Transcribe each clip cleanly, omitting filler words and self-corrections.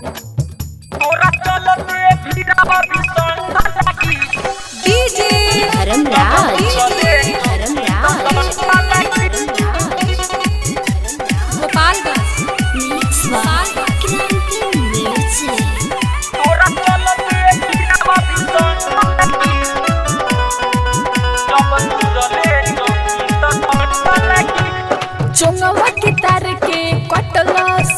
तोरा चलते भीड़ावा बिसंग लगी डीजे धर्मराज गोपालगंज तोरा चलते भीड़ावा बिसंग लगी जब तुरले तो ठंडा लगी चोंगवा के तार के कटलस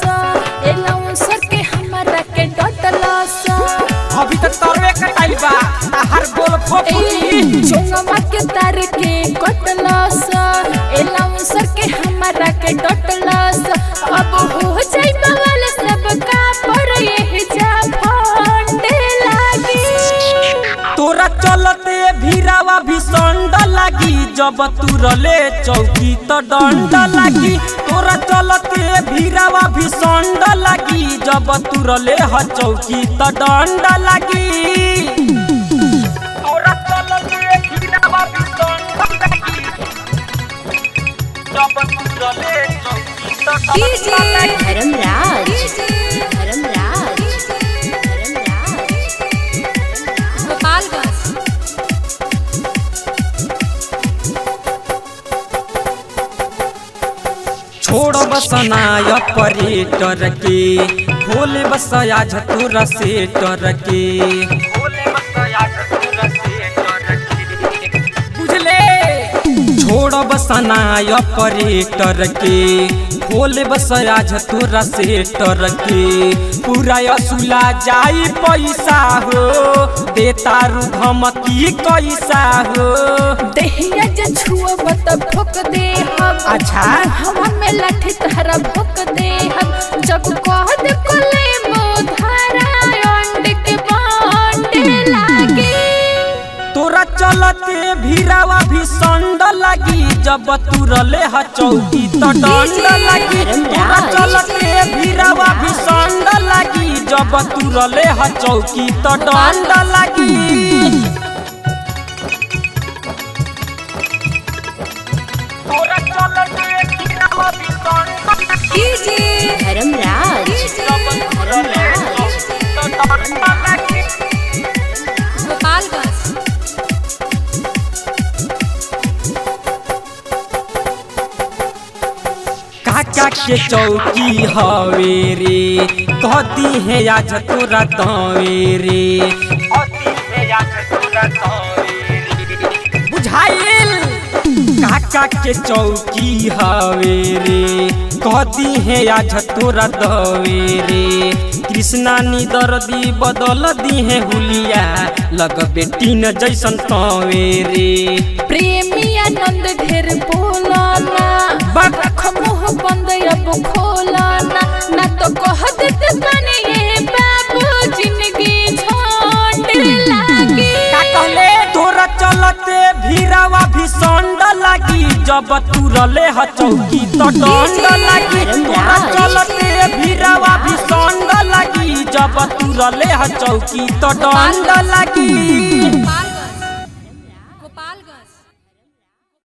एलाउं सर के हमरा के डटलस अभी तक तरवे कटाइल बा हर गोल फोफी चोंगवा के तार के कटलस एलाउं सर के हमरा के डटलस अब हो जाई बवाल सब का पर ये जा फंडे लागी तोरा चलते भीड़ावा भीषण लगी जब तुरले चौकी तो दंड लगी तोरा चलते भीड़ावा भीषण लगी जब तुरले ह चौकी तो दंड लगी तोरा चलते भीड़ावा भीषण लगी जब तुरले चौकी तो डीजे दंड धर्मराज गोपालगंज छोड़ बसनाय ऑपरेटर के खोले बसया झतुरा सेटर के बुझले छोड़ बसनाय ऑपरेटर के खोले बसया झतुरा सेटर के पूरा असुला जाई पैसा हो देता रु धमकी कैसा हो देहिया जे छुअब त ठोक दे हम अच्छा हवा में लाठी तारा भोक दे हम जब कह दे कोले मोधारा अंड के बांडे लागे तोरा चलते भीड़ावा भीषण लगी जब तुरले ह चौकी तो दंड लगी तोरा चलते भीड़ावा भीषण लगी जब तुरले ह चौकी तो दंड लगी तोरा चलते भीड़ावा भीषण डीजे धर्मराज जब तुरले चौकी तो दंड लगी गोपालगंज काका के चौकी हवे रे कहती है आज तोरा दावे रे बुझाइल काका के चौकी हवे रे कहती है आज तोरा दावे रे कृष्णा नी दर्दी बदल दी है हुलिया लग बेटी न जैसन तवे रे प्रेमी आनंद ढेर बोलाना रख मुँह बंद अब खोलाना ना तो कह देते बने ये बाबू जिंदगी झोंड लागी का कहले तोरा चलते भीड़ावा भीषण लगी जब तुरले ह चौकी तो दंड लगी तोरा चलते भीड़ावा भीषण लगी जब तुरले ह चौकी तो दंड लगी।